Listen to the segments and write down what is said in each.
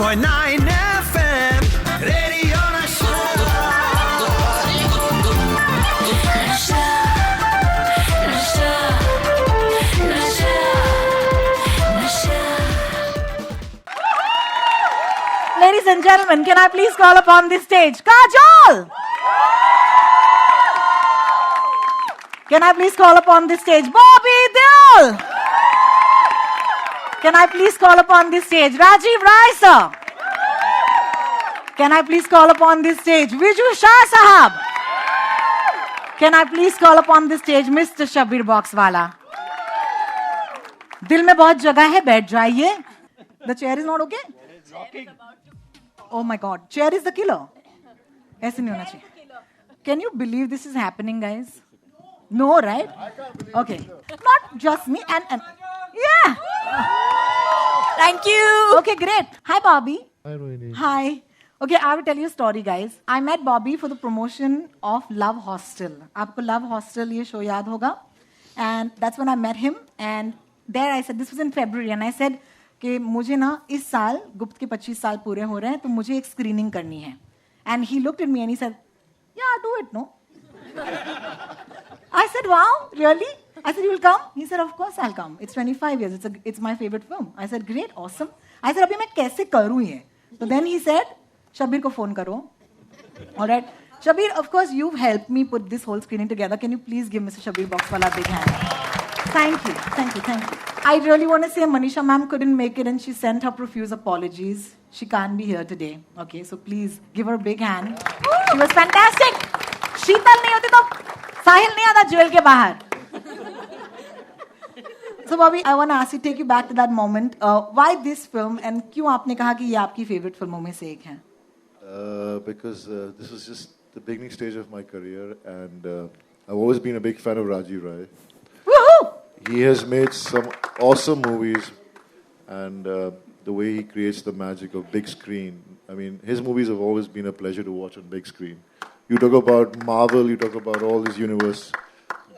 101.9 FM Radio Nasha. Ladies and gentlemen, can I please call upon this stage Kajol? Can I please call upon this stage Bobby Deol? Can I please call upon this stage Rajiv Rai sir? Can I please call upon this stage Viju Shah sahab? Can I please call upon this stage Mr. Shabbir Boxwala? दिल में बहुत जगह है, बैठ जाइए. The chair is not okay? Oh my God, chair is the killer. ऐसे नहीं होना चाहिए. Can you believe this is happening, guys? No, right? Okay. Not just me and yeah. Thank you. Okay, great. Hi, Bobby. Hi, Rohini. Hi. Okay, I will tell you a story, guys. I met Bobby for the promotion of Love Hostel. आपको Love Hostel ये show याद होगा? And that's when I met him. And there I said, this was in February, and I said कि मुझे ना इस साल गुप्त के 25 साल पूरे हो रहे हैं, तो मुझे एक screening करनी है. And he looked at me and he said, yeah, do it, no? I said, wow, really? I said, you will come? He said, of course I'll come. It's 25 years. It's my favorite film. I said, great, awesome. I said, अभी मैं कैसे करूँ ये? So then he said, Shabbir को phone करो. All right. Shabbir, of course, you've helped me put this whole screening together. Can you please give Mr. Shabbir Boxwala a big hand? Thank you. Thank you. Thank you. I really want to say Manisha ma'am couldn't make it and she sent her profuse apologies. She can't be here today. Okay, so please give her a big hand. She was fantastic. शीतल नहीं होती तो साहिल नहीं आता jail के बाहर. So Bobby, I want to ask you, take you back to that moment. Why this film and क्यों आपने कहा कि ये आपकी favorite फिल्मों में से एक है? Because this was just the beginning stage of my career, and I've always been a big fan of Rajiv Rai. Woohoo! He has made some awesome movies, and the way he creates the magic of big screen. I mean, his movies have always been a pleasure to watch on big screen. You talk about Marvel, you talk about all this universe,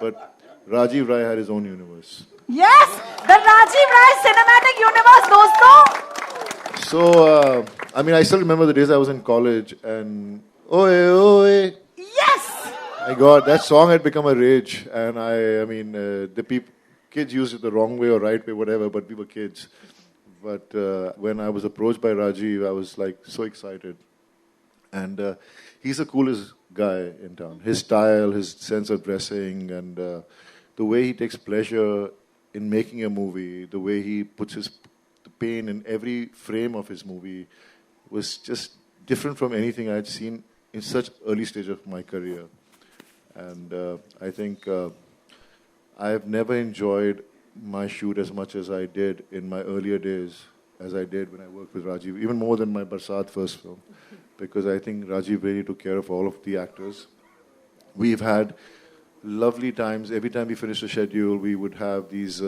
but Rajiv Rai had his own universe. Yes, the Rajiv Rai cinematic universe, dosto. So, I mean, I still remember the days I was in college, and oye. Yes. My God, that song had become a rage, and I mean, the kids used it the wrong way or right way, whatever, but we were kids. But when I was approached by Rajiv, I was like so excited. And he's the coolest guy in town. His style, his sense of dressing, and the way he takes pleasure in making a movie, the way he puts the pain in every frame of his movie was just different from anything I had seen in such early stage of my career. And I think I have never enjoyed my shoot as much as I did in my earlier days, as I did when I worked with Rajiv, even more than my Barsat first film, because I think Rajiv really took care of all of the actors. We've had lovely times. Every time we finished a schedule, we would have these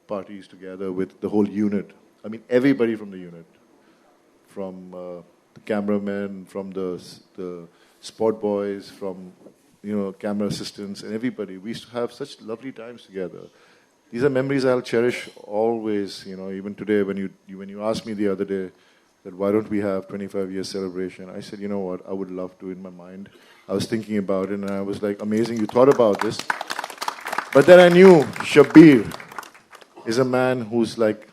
parties together with the whole unit. I mean, everybody from the unit, from the cameramen, from the spot boys, from camera assistants, and everybody. We used to have such lovely times together. These are memories I'll cherish always. Even today, when you asked me the other day that why don't we have 25-year celebration, I said, you know what, I would love to. In my mind, I was thinking about it, and I was like, amazing, you thought about this. But then I knew Shabbir is a man who's like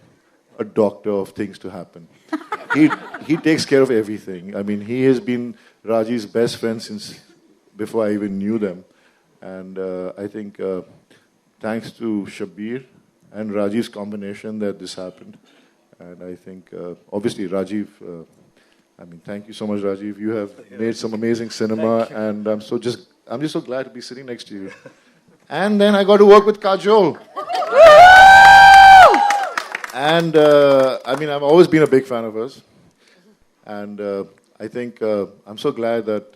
a doctor of things to happen. He takes care of everything. I mean, he has been Rajiv's best friend since before I even knew them. And I think thanks to Shabbir and Rajiv's combination that this happened. And I think, obviously, Rajiv, thank you so much, Rajiv. You have made some amazing cinema, and I'm just so glad to be sitting next to you. And then I got to work with Kajol. And, I've always been a big fan of hers. And I think I'm so glad that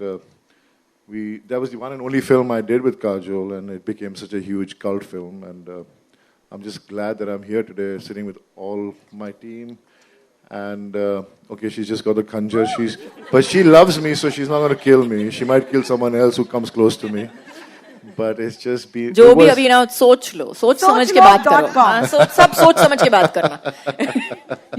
that was the one and only film I did with Kajol, and it became such a huge cult film. And I'm just glad that I'm here today, sitting with all my team. And, okay, she's just got the khanjar. But she loves me, so she's not going to kill me. She might kill someone else who comes close to me. but it's just been. जो it भी was- अभी ना सोच लो, सोच समझ के लो बात करो, .com. हाँ, सब सोच समझ के बात करना.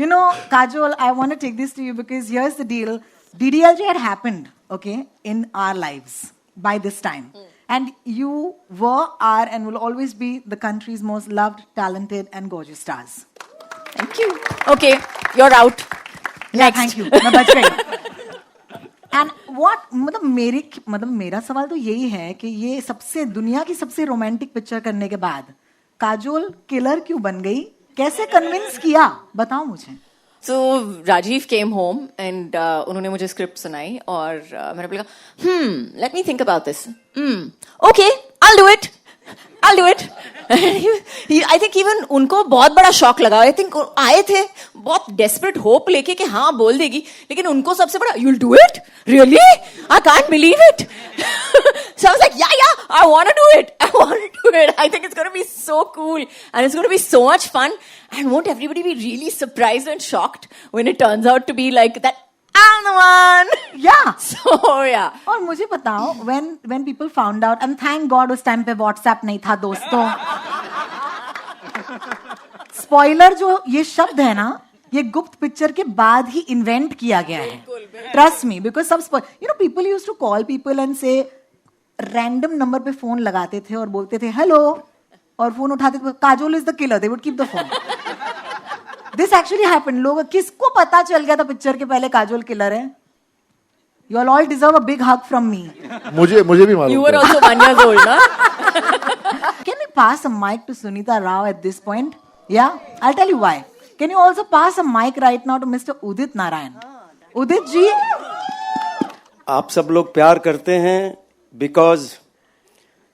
You know, Kajol, I want to take this to you because here's the deal. DDLJ had happened, okay, in our lives by this time. And you were, are, and will always be the country's most loved, talented, and gorgeous stars. Thank you. Okay, you're out. Yeah, Next. thank you. मैं बच गई. And what, मतलब मेरा सवाल तो यही है कि ये सबसे दुनिया की सबसे रोमांटिक पिक्चर करने के बाद काजोल किलर क्यों बन गई? कैसे कन्विंस किया? बताओ मुझे. So Rajiv came home and उन्होंने मुझे स्क्रिप्ट सुनाई और मैंने बोला let me think about this. Okay, I'll do it. I think even उनको बहुत बड़ा शॉक लगा. I think आए थे बहुत desperate hope लेके कि हाँ बोल देगी, लेकिन उनको सबसे बड़ा you'll do it? Really? I can't believe it. So I was like, yeah, I want to do it. I think it's going to be so cool and it's going to be so much fun. And won't everybody be really surprised and shocked when it turns out to be like that? I'm the one. Yeah. So yeah. और मुझे बताओ, when people found out, and thank God उस time पे WhatsApp नहीं था दोस्तों. Spoiler जो ये शब्द है ना, ये गुप्त पिक्चर के बाद ही इन्वेंट किया गया है. ट्रस्ट मी, बिकॉज सब you know people used to call people and से रैंडम नंबर पे फोन लगाते थे और बोलते थे हेलो, और फोन उठाते थे, Kajol is the killer, they would keep the phone. This actually happened. लोग, किसको पता चल गया था पिक्चर के पहले काजोल किलर है? You all deserve a big hug from me. मुझे भी मालूम You were था. also 1 years old, na? Can we pass a mic to Sunita Rao at this point? Yeah, I'll tell you why. Can you also pass a mic right now to Mr. Udit Narayan? Udit ji, आप सब लोग प्यार करते हैं because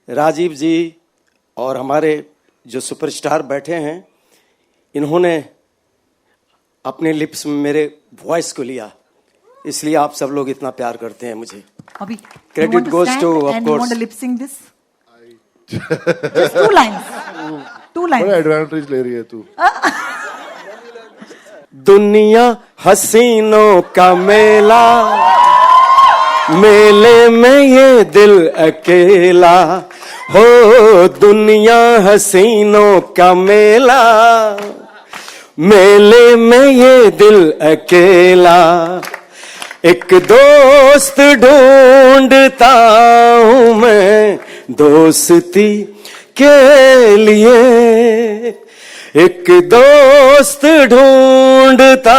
Rajiv जी और हमारे जो superstar बैठे हैं, इन्होंने अपने लिप्स में मेरे वॉइस को लिया, इसलिए आप सब लोग इतना प्यार करते हैं मुझे. Abhi, Credit you want to goes stand to, of and course. you want to lip sync this? Just 2 lines. 2 बड़ा lines. एडवांटेज ले रही है तू. दुनिया हसीनों का मेला, मेले में ये दिल अकेला. हो दुनिया हसीनों का मेला, मेले में ये दिल अकेला. एक दोस्त ढूंढता हूं मैं दोस्ती के लिए. एक दोस्त ढूंढता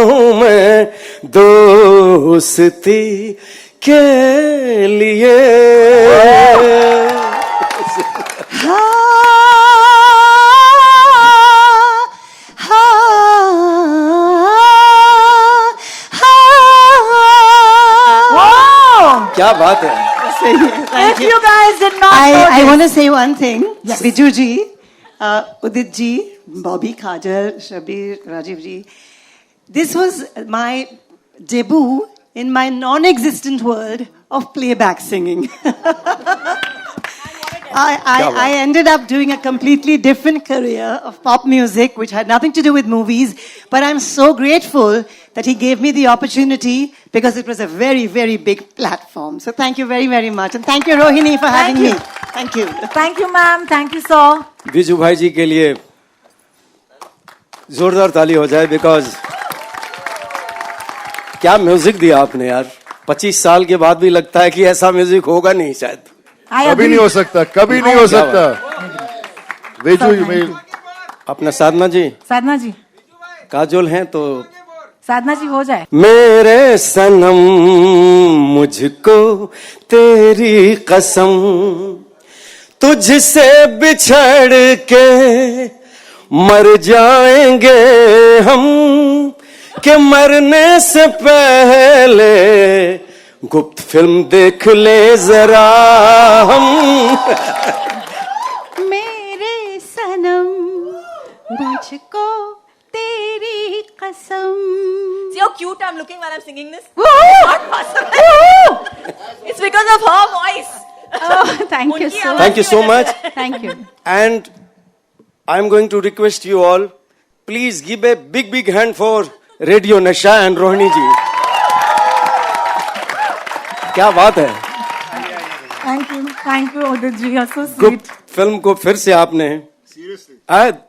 हूं मैं दोस्ती के लिए. क्या बात है. If you guys did not know I this. want to say one thing. Yes. Biju ji, Udit ji, Bobby, Kajal, Shabir, Rajiv ji. This was my debut in my non-existent world of playback singing. I ended up doing a completely different career of pop music, which had nothing to do with movies. But I'm so grateful that he gave me the opportunity because it was a very, very big platform. So thank you very, very much. And thank you, Rohini, for having you. me. Thank you. Thank you, ma'am. Thank you, sir. Biju भाई जी के लिए जोरदार ताली हो जाए, because क्या music दिया आपने यार. 25 साल के बाद भी लगता है कि ऐसा म्यूजिक होगा नहीं शायद. I कभी agree. नहीं हो सकता, कभी नहीं हो सकता. वेजू में अपना साधना जी, साधना जी, काजोल हैं तो साधना जी हो जाए. मेरे सनम मुझको तेरी कसम, तुझसे बिछड़ के मर जाएंगे हम, कि मरने से पहले गुप्त फिल्म देख ले जरा हम. मेरे सनम मुझको तेरी कसम. See how cute I'm looking while I'm singing this? Woo! Not possible. It's because of her voice. Oh, thank you उनकी so आवाज Thank you की so वजह much. से। Thank you. And I'm going to request you all, please give a big, big hand for Radio Nasha and Rohini ji. क्या बात है. Thank you. Thank you, Udit ji. You're so गुप्त sweet. Film को फिर से आपने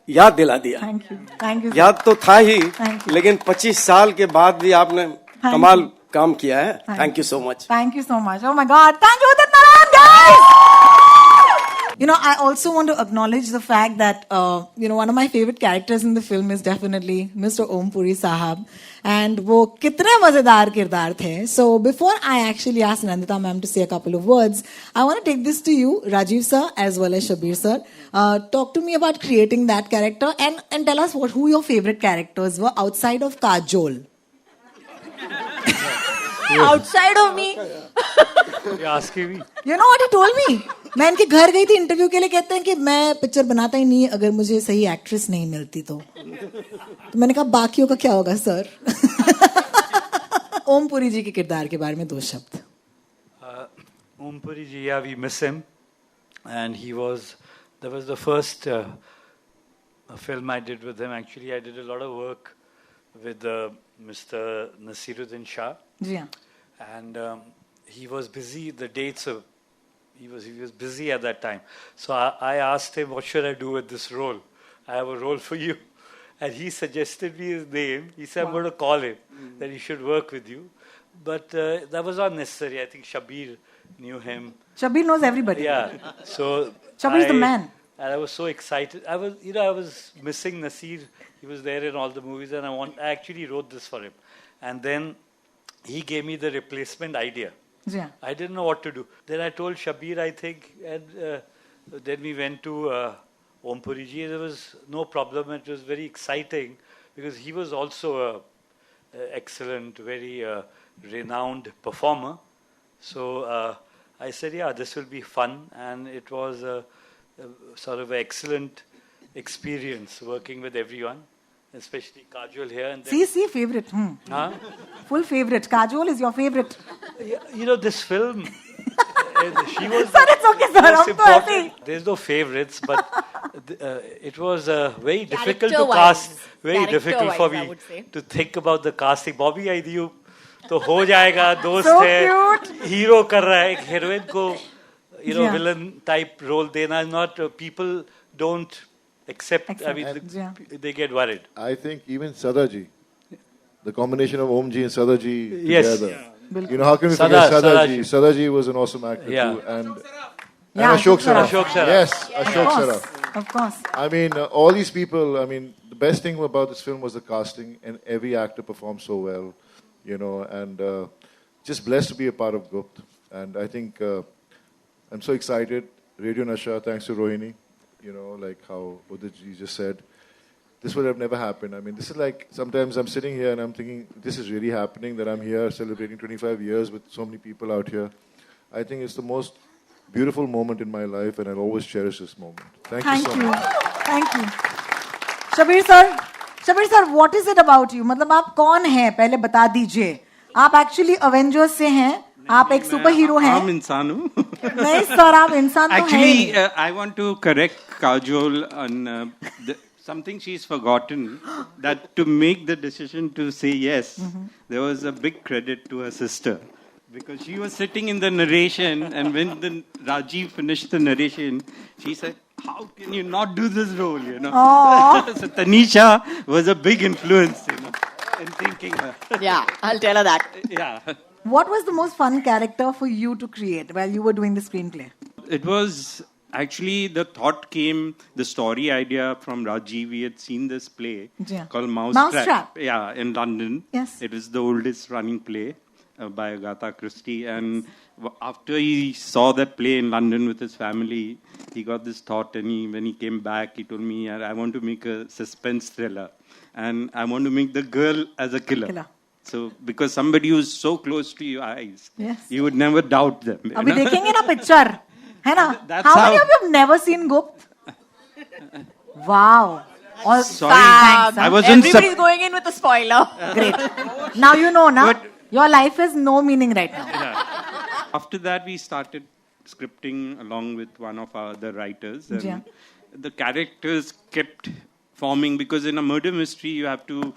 याद दिला दिया. Thank you. Thank you. sir. याद तो था ही, Thank you. लेकिन 25 साल के बाद भी आपने कमाल काम किया है. Thank you so much. Thank you so much. Oh my God. Thank you, Udit Narayan, guys. You know, I also want to acknowledge the fact that, one of my favorite characters in the film is definitely Mr. Om Puri Sahab. And वो कितने मजेदार किरदार थे. So before I actually ask Nandita ma'am to say a couple of words, I want to take this to you, Rajiv sir, as well as Shabir sir. Talk to me about creating that character and tell us who your favorite characters were outside of Kajol. Outside of me. You're asking me? You know what he told me? मैं इनके घर गई थी interview के लिए. कहते हैं कि मैं पिक्चर बनाता ही नहीं अगर मुझे सही एक्ट्रेस नहीं मिलती तो मैंने कहा बाकियों का क्या होगा सर. ओम पुरी जी के किरदार के बारे में 2 शब्द. Om Puri ji, yeah, we miss him. And that was the first film I did with him. Actually, I did a lot of work with Mr. Nasiruddin Shah. जी हाँ. And he was busy, the dates of, he was busy at that time. So I asked him, what should I do with this role? I have a role for you. And he suggested me his name. He said, I'm going to call him, that he should work with you. But that was not necessary. I think Shabir knew him. Shabir knows everybody. Yeah. So Shabir is the man. And I was so excited. I was missing Nasir. He was there in all the movies, and I actually wrote this for him. And then he gave me the replacement idea. जी हाँ. I didn't know what to do. Then I told Shabir, I think, and then we went to Om Puri ji. There was no problem. It was very exciting because he was also an excellent, very renowned performer. So I said, yeah, this will be fun. And it was a sort of an excellent experience working with everyone, especially Kajol here. And then, See, favorite. Huh? Full favorite. Kajol is your favorite. You know, this film, she was Sir, it's okay, sir. most हम तो important. ऐसे ही. There's no favorites, but it was very difficult to Character-wise. cast. Very difficult for Character-wise, I me would say. to think about the casting. Bobby, I knew तो हो जाएगा, दोस्त So है, cute. Hero कर रहा है, एक heroine को, Yeah. villain type role देना is not, people don't accept. I mean, Yeah. they get worried. I think even Sadaji, the combination of Omji and Sadaji Yes. together. बिल्कुल. You know, how can we Sada- forget Sadaji? Sadaji. Sadaji was an awesome actor Yeah. too. And Yeah, Ashok Saraf. Ashok Saraf. Yes, Of Ashok course. Saraf. Of course. I mean, all these people, I mean, the best thing about this film was the casting, and every actor performed so well, and just blessed to be a part of Gupt. And I think I'm so excited. Radio Nasha, thanks to Rohini, like how Udit ji just said. This would have never happened. I mean, this is like, sometimes I'm sitting here and I'm thinking, this is really happening, that I'm here celebrating 25 years with so many people out here. I think it's the most beautiful moment in my life, and I'll always cherish this moment. Thank you Thank so you. much. Thank you. Shabir sir, what is it about you? मतलब आप कौन हैं? पहले बता दीजिए. आप actually Avengers से हैं. आप एक सुपर हीरो हैं. आम इंसान हूँ. नहीं सर, आप इंसान तो हैं ही Actually, नहीं. I want to correct Kajol on something she's forgotten, that to make the decision to say yes, there was a big credit to her sister. Because she was sitting in the narration, and when Rajiv finished the narration, she said, how can you not do this role, So Tanisha was a big influence, in thinking. Yeah, I'll tell her that. Yeah. What was the most fun character for you to create while you were doing the screenplay? It was actually, the thought came, the story idea from Rajiv. We had seen this play Yeah. called Mousetrap. Yeah, in London. Yes. It was the oldest running play by Agatha Christie. And after he saw that play in London with his family, he got this thought, and when he came back, he told me, I want to make a suspense thriller. And I want to make the girl as a killer. So, because somebody who's so close to your eyes, Yes. you would never doubt them. अभी देखेंगे ना picture, है ना? That's How many how- of you have never seen Gupt? Wow. All Sorry. thanks. I wasn't Everybody's going in with a spoiler. Great. Now you know, na? But- Your life has no meaning right now. After that, we started scripting along with one of our other writers. And Yeah. the characters kept forming, because in a murder mystery, you have to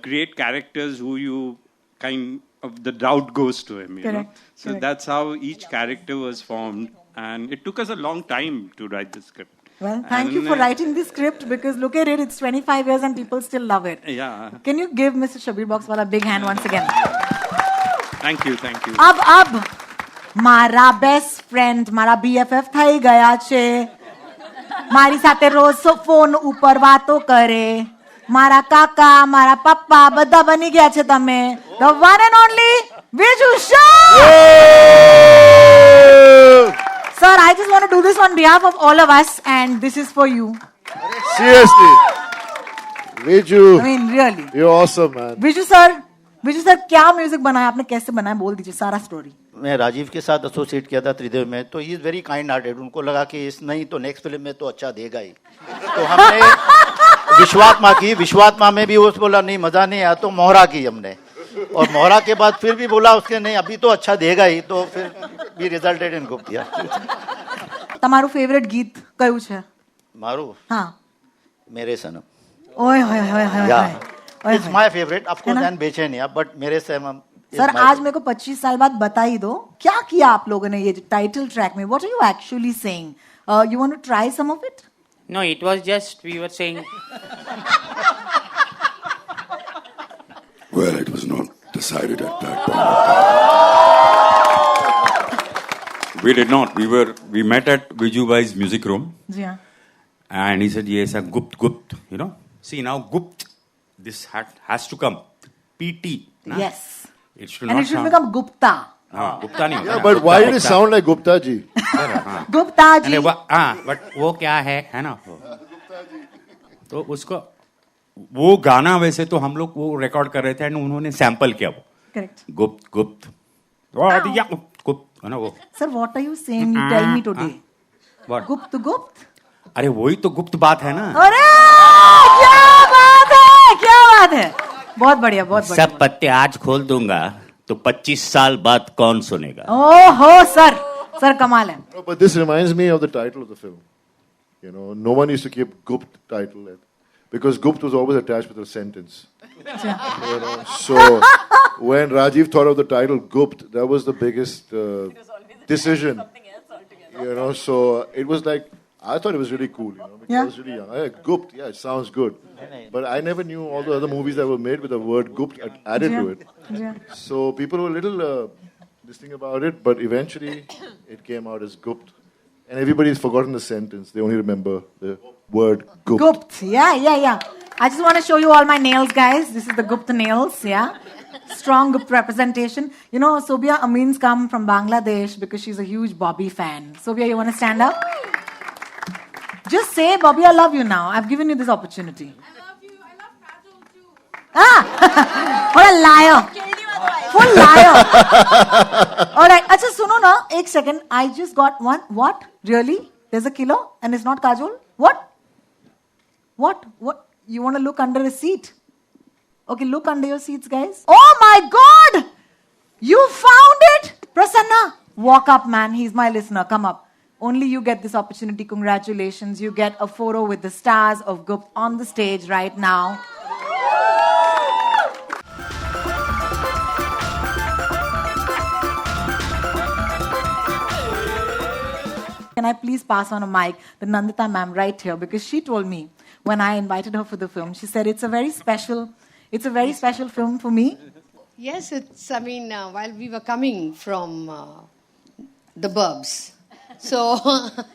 create characters who you kind of, the doubt goes to him. Correct. So Correct. that's how each character was formed. And it took us a long time to write the script. Well, thank you for writing the script because look at it, it's 25 years and people still love it. Yeah. Can you give Mr. Shabir Boxwala a big hand once again? Thank you, thank you. अब मारा best friend मारा BFF થઈ ગયા છે મારી સાથે રોજ phone ઉપર વાતો કરે મારા કાકા મારા પપ્પા બધા બની ગયા છે તમે the one and only Viju Shah. Sir, I just want to do this on behalf of all of us and this is for you. Seriously. Viju, I mean really. you're awesome, man. Viju sir क्या music बनाया आपने कैसे बनाया बोल दीजिए सारा story मैं राजीव के साथ एसोसिएट किया था त्रिदेव में तो he is very kind hearted उनको लगा कि इस नहीं तो नेक्स्ट फिल्म में तो अच्छा देगा ही तो हमने विश्वात्मा में भी उसको बोला नहीं मजा नहीं आया तो मोहरा की हमने और मोहरा के बाद फिर भी बोला उसके नहीं अभी तो अच्छा देगा ही तो फिर भी रिजल्टेड इन गुप्तिया તમારું ફેવરેટ ગીત કયું છે मारू हाँ मेरे सनम ओए होए होए होए होए इट्स माय फेवरेट आपको ध्यान बेचैन है बट मेरे सनम सर आज मेरे को 25 साल बाद बता ही दो क्या किया आप लोगों ने ये टाइटल ट्रैक में what are you actually saying you want to try some of it No, it was just we were saying. Well, it was not decided at that point. We did not. We met at Viju Bhai's music room. जी हाँ And he said, yes, a Gupt, you know. See, now Gupt, this has to come. PT. Na? yes It should and not it should sound... become Gupta Gupta नहीं होता Yeah, ना, but why did it Gupta. sound like Gupta ji? Gupta ji अरे but वो क्या है ना तो उसको वो गाना वैसे तो हम लोग वो रिकॉर्ड कर रहे थे एंड उन्होंने सैंपल किया वो करेक्ट गुप्त गुप्त है ना वो sir what are you saying you tell me today What? गुप्त अरे वही तो गुप्त बात है ना अरे क्या बात है बहुत बढ़िया सब पत्ते आज खोल दूंगा तो 25 साल बाद कौन सुनेगा ओहो सर कमाल है No, but this reminds me of the title of the film. You know, no one used to keep Gupt title because Gupt was always attached with a sentence. You know, so when Rajiv thought of the title Gupt, that was the biggest decision. You know, so it was like I thought it was really cool. You know, because I was really young. Gupt, yeah, it sounds good. But I never knew all the other movies that were made with the word Gupt added to it. So people were a little this thing about it, but eventually it came out as Gupt. And everybody's forgotten the sentence. They only remember the word Gupt. Gupt. Yeah. I just want to show you all my nails, guys. This is the Gupt nails, yeah. Strong Gupt representation. You know, Sobia Amin's come from Bangladesh because she's a huge Bobby fan. Sobia, you want to stand up? Just say, Bobby, I love you now. I've given you this opportunity. I love you. I love Kajol too. What a liar. Full liar. All right. Acha, suno na. Ek second. I just got one. What? Really? There's a killer and it's not Kajol? What? You want to look under a seat? Okay, look under your seats, guys. Oh my God! You found it! Prasanna, walk up, man. He's my listener. Come up. Only you get this opportunity. Congratulations. You get a photo with the stars of Gupt on the stage right now. Can I please pass on a mic to Nandita ma'am right here because she told me when I invited her for the film, she said it's a very special film for me. Yes, while we were coming from the burbs, so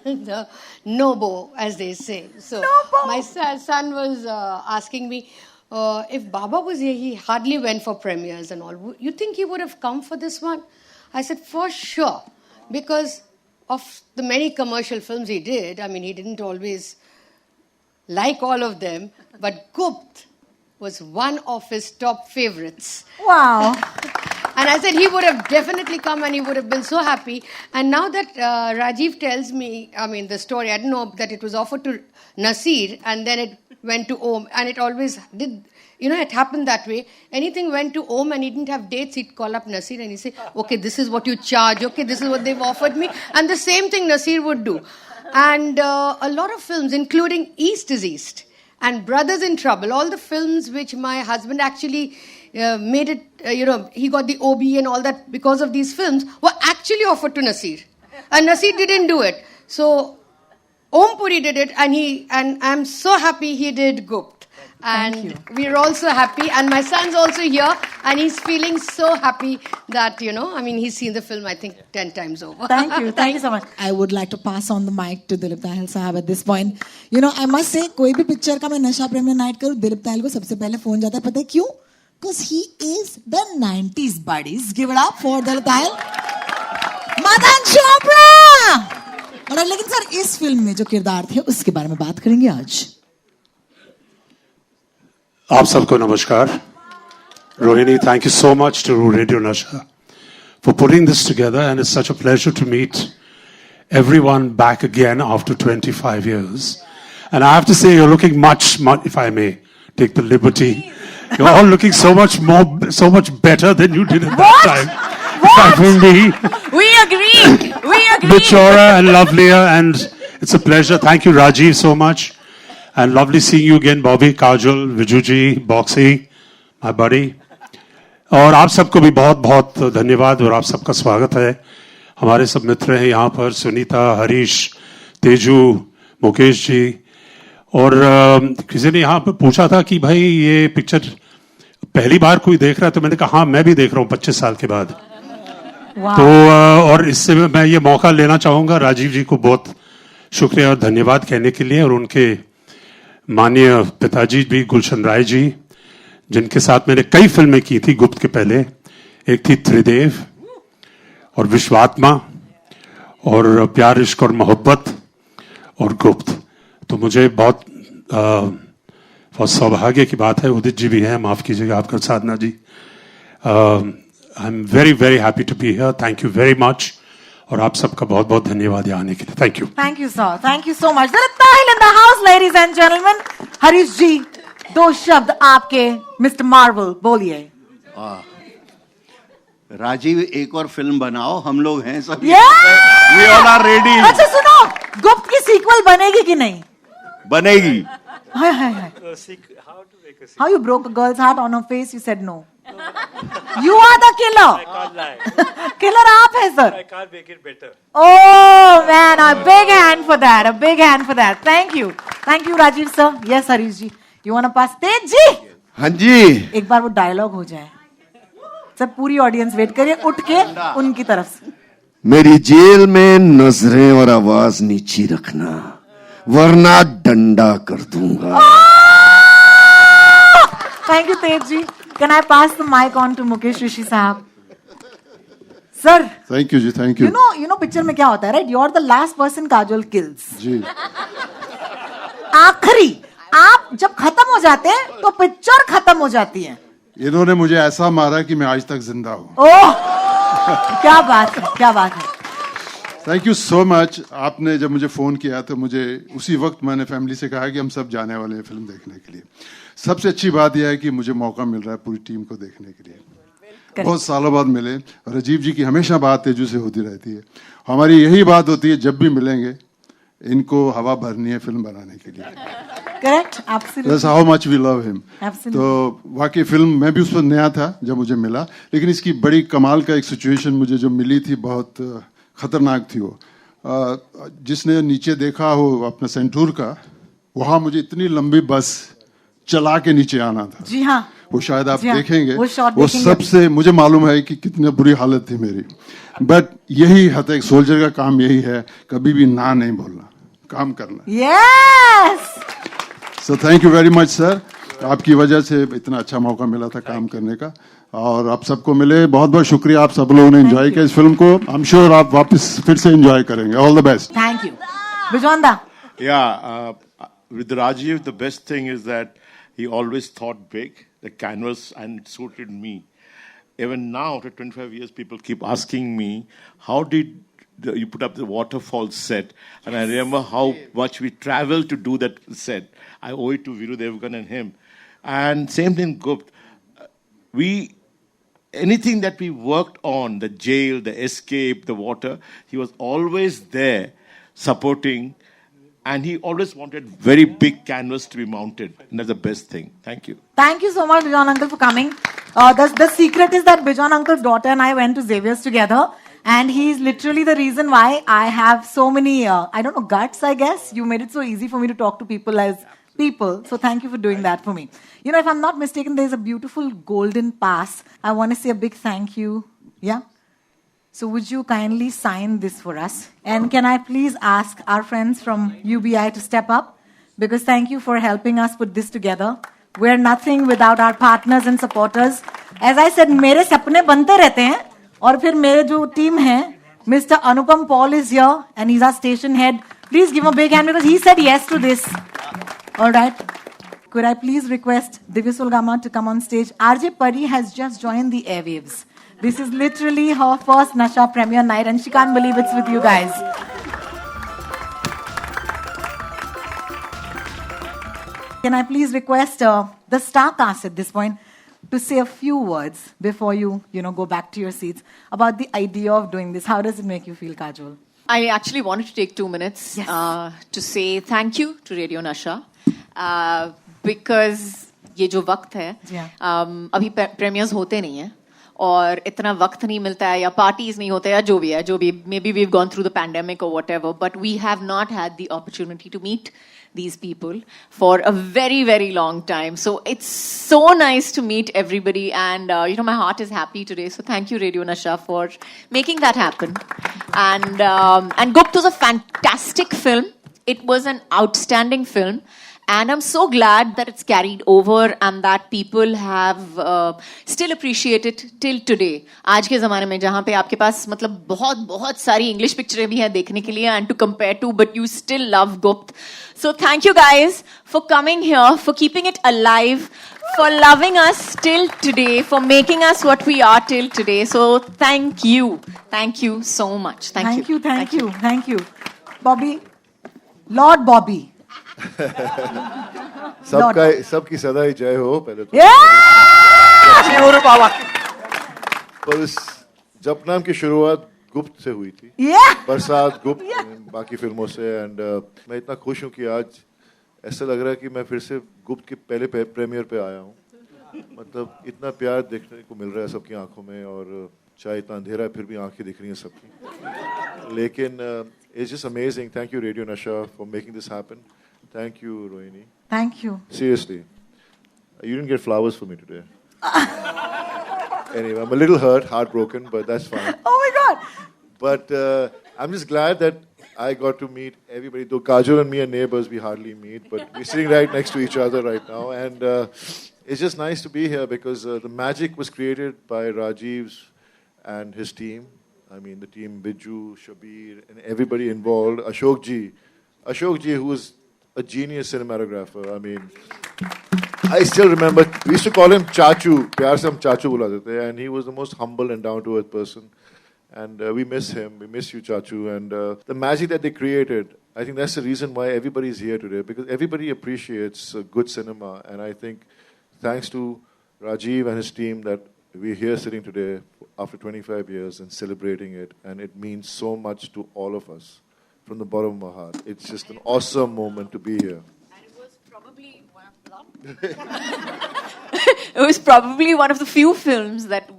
the Nobo, as they say. So Nobo. my son was asking me, if Baba was here, he hardly went for premieres and all. You think he would have come for this one? I said, for sure. Because of the many commercial films he did, he didn't always like all of them, but Gupt was one of his top favorites. Wow. And I said he would have definitely come and he would have been so happy. And now that Rajiv tells me, the story, I didn't know that it was offered to Nasir and then it went to Om. And it always did, it happened that way. Anything went to Om and he didn't have dates, he'd call up Nasir and he'd say, okay, this is what you charge. Okay, this is what they've offered me. And the same thing Nasir would do. And a lot of films, including East is East and Brothers in Trouble, all the films which my husband actually made it, he got the OB and all that because of these films, were actually offered to Nasir. And Nasir didn't do it. So Om Puri did it, and I'm so happy he did Gupt. And we're also happy, and my son's also here, and he's feeling so happy that, he's seen the film, I think, 10 times over. Thank you so much. I would like to pass on the mic to Dilip Dahal sahab at this point. I must say, कोई भी picture का मैं नशा प्रेम में night करूँ, दिलीप दहल को सबसे पहले फोन जाता है, पता है क्यों? Because he is the 90s buddies. Give it up for Dilip Dahal. Madan Chopra! और लेकिन सर इस फिल्म में जो किरदार थे उसके बारे में बात करेंगे आज. आप सबको नमस्कार. Rohini, thank you so much to Radio Nasha for putting this together, and it's such a pleasure to meet everyone back again after 25 years. And I have to say, you're looking much, if I may take the liberty, you're all looking so much better than you did at that time. For me. We agree. Maturer and lovelier, and it's a pleasure. Thank you, Rajiv, so much. And lovely seeing you again, Bobby, Kajol, Vijuji, Boxy, my buddy. और आप सबको भी बहुत बहुत धन्यवाद और आप सबका स्वागत है. हमारे सब मित्र हैं यहाँ पर, सुनीता, हरीश, तेजू, मुकेश जी. और किसी ने यहाँ पर पूछा था कि भाई ये पिक्चर पहली बार कोई देख रहा है, तो मैंने कहा हाँ मैं भी देख रहा हूँ 25 साल के बाद. तो और इससे मैं ये मौका लेना चाहूँगा राजीव जी को बहुत शुक्रिया और धन्यवाद कहने के लिए, और उनके माननीय पिताजी भी गुलशन राय जी, जिनके साथ मैंने कई फिल्में की थी गुप्त के पहले. एक थी त्रिदेव और विश्वात्मा और प्यार इश्क और मोहब्बत और गुप्त. तो मुझे बहुत सौभाग्य की बात है. उदित जी भी हैं, माफ कीजिएगा आपका, Sadhana ji. I am very very happy to be here. Thank you very much और आप सबका बहुत बहुत धन्यवाद यहाँ आने के लिए. Thank you. Thank you, sir. Thank you so much. Dilip Dahal in the house, ladies and gentlemen. Harish ji, 2 शब्द आपके, मिस्टर मार्वल, बोलिए. राजीव, एक और फिल्म बनाओ, हम लोग हैं सब. We all are ready. अच्छा सुनो, गुप्त की सीक्वल बनेगी कि नहीं? बनेगी. हाय. How you broke a girl's heart on her face? You said no. You are the killer. I can't lie. Killer आप है sir. I can't make it better. Oh man, a big hand for that. A big hand for that. Thank you, Rajiv sir. Yes, Harish ji. You wanna pass stage जी? हाँ जी. एक बार वो dialogue हो जाए. सब पूरी audience wait करिए, उठ के उनकी तरफ से. मेरी जेल में नजरें और आवाज नीची रखना, वरना डंडा कर दूंगा. Thank you, Tej ji. Can I pass the mic on to Mukesh Rishi साहब? Sir. Thank you, ji. Thank you. You know picture में क्या होता है, right? You're the last person Kajol kills. जी. आखिरी, आप जब खत्म हो जाते हैं, तो पिक्चर खत्म हो जाती है. इन्होंने मुझे ऐसा मारा कि मैं आज तक जिंदा हूँ. ओह, क्या बात है. Thank you so much. आपने जब मुझे फोन किया तो मुझे उसी वक्त मैंने फैमिली से कहा कि हम सब जाने वाले हैं फिल्म देखने के लिए. सबसे अच्छी बात यह है कि मुझे मौका मिल रहा है पूरी टीम को देखने के लिए. बहुत सालों बाद मिले. राजीव जी की हमेशा बात तेजू से होती रहती है. हमारी यही बात होती है, जब भी मिलेंगे इनको हवा भरनी है फिल्म बनाने के लिए. Correct, absolutely. That's how much we love him. Absolutely. तो वाकई फिल्म मैं भी उस पर नया था जब मुझे मिला, लेकिन इसकी बड़ी कमाल का एक सिचुएशन मुझे जो मिली थी, बहुत खतरनाक थी वो. जिसने नीचे देखा हो अपना सेंटूर का, वहां मुझे इतनी लंबी बस चला के नीचे आना था. जी हाँ. वो शायद आप हाँ, देखेंगे. वो सबसे मुझे मालूम है कि कितनी बुरी हालत थी मेरी, बट यही है, एक सोल्जर का काम यही है, कभी भी ना नहीं बोलना, काम करना. Yes. So thank you very much sir. आपकी वजह से इतना अच्छा मौका मिला था काम करने का, और आप सबको मिले. बहुत बहुत शुक्रिया. आप सब लोगों ने एंजॉय किया इस फिल्म को. आई एम श्योर आप वापस फिर से एंजॉय करेंगे. All the best. Thank you. बिजोंदा. With Rajiv, the best thing is that he always thought big, the canvas, and it suited me. Even now, after 25 years, people keep asking me, how did you put up the waterfall set? And I remember how much we traveled to do that set. I owe it to Viru Devgan and him. And same thing, Gupt. Anything that we worked on, the jail, the escape, the water, he was always there supporting. And he always wanted very big canvas to be mounted. And that's the best thing. Thank you. Thank you so much, Bijon uncle, for coming. The secret is that Bijon uncle's daughter and I went to Xavier's together. And he's literally the reason why I have so many, I don't know, guts, I guess. You made it so easy for me to talk to people as people. So thank you for doing that for me. You know, if I'm not mistaken, there's a beautiful golden pass. I want to say a big thank you. Yeah? So would you kindly sign this for us? And can I please ask our friends from UBI to step up? Because thank you for helping us put this together. We're nothing without our partners and supporters. As I said, मेरे सपने बनते रहते हैं. और फिर मेरे जो team है, Mr. Anupam Paul is here and he's our station head. Please give him a big hand because he said yes to this. All right. Could I please request Divya Sulgama to come on stage? RJ Pari has just joined the airwaves. This is literally her first Nasha premiere night and she can't believe it's with you guys. Can I please request the star cast at this point to say a few words before you go back to your seats about the idea of doing this? How does it make you feel, Kajol? I actually wanted to take 2 minutes to say thank you to Radio Nasha because ये जो वक्त है अभी premieres होते नहीं हैं और इतना वक्त नहीं मिलता है या parties नहीं होते या जो भी maybe we've gone through the pandemic or whatever, but we have not had the opportunity to meet these people for a very, very long time. So it's so nice to meet everybody and, my heart is happy today. So thank you, Radio Nasha, for making that happen. And Gupt was a fantastic film. It was an outstanding film. And I'm so glad that it's carried over and that people have still appreciated till today. आज के ज़माने में जहाँ पे आपके पास मतलब बहुत सारी English पिक्चरें भी हैं देखने के लिए and to compare to, but you still love Gupt. So thank you guys for coming here, for keeping it alive, for loving us till today, for making us what we are till today. So thank you so much. Thank you. Bobby, Lord Bobby. सबकी सदा ही जय हो पहले तो पर इस जपनाम की शुरुआत गुप्त से हुई थी बरसात गुप्त बाकी फिल्मों से एंड मैं इतना खुश हूँ कि आज ऐसा लग रहा है कि मैं फिर से गुप्त के पहले प्रीमियर पे आया हूँ मतलब इतना प्यार देखने को मिल रहा है सबकी आंखों में और चाहे इतना अंधेरा है फिर भी आंखें दिख रही हैं सबकी लेकिन it's just amazing. Thank you, Radio Nasha, for making this happen. Thank you, Rohini. Thank you. Seriously. You didn't get flowers for me today. Anyway, I'm a little hurt, heartbroken, but that's fine. Oh my God. But I'm just glad that I got to meet everybody. Though Kajol and me are neighbors, we hardly meet, but we're sitting right next to each other right now. And it's just nice to be here because the magic was created by Rajiv and his team. I mean, the team, Biju, Shabir, and everybody involved. Ashok Ji, who was a genius cinematographer. I mean, I still remember, we used to call him Chachu. Pyar se hum Chachu bula dete, and he was the most humble and down-to-earth person. And we miss him. We miss you, Chachu. And the magic that they created, I think that's the reason why everybody's here today, because everybody appreciates good cinema. And I think thanks to Rajiv and his team that we're here sitting today after 25 years and celebrating it, and it means so much to all of us from the bottom of my heart. It's just an awesome moment to be here. And it was probably one of the few films that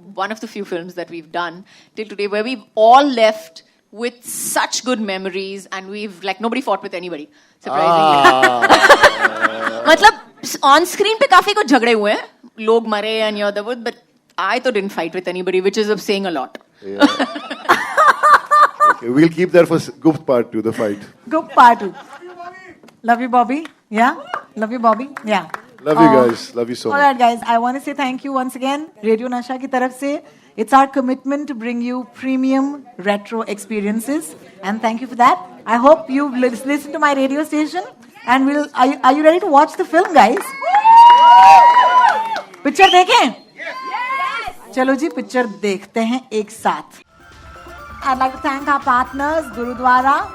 we've done till today where we've all left with such good memories and we've nobody fought with anybody, surprisingly. मतलब on screen पे काफी कुछ झगड़े हुए हैं, लोग मरे and you're the wood, but I didn't fight with anybody, which is saying a lot. Yeah. Okay, we'll keep that for Gupt Part 2, the fight. Gupt Part 2. Love you, Bobby. Yeah? Love you, Bobby. Yeah. Love you guys. Love you so much. All right, guys. I want to say thank you once again. Radio Nasha ki taraf se. It's our commitment to bring you premium retro experiences. And thank you for that. I hope you've listened to my radio station. And are you ready to watch the film, guys? Picture देखें? चलो जी picture देखते हैं एक साथ. I'd like to thank our partners, Gurudwara,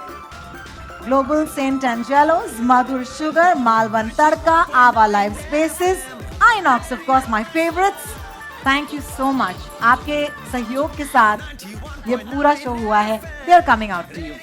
Global St. Angelo's, Madhur Sugar, Malvan Tarka, Ava Live Spaces, Inox, of course, my favorites. Thank you so much. आपके सहयोग के साथ ये पूरा शो हुआ है. They are coming out to you.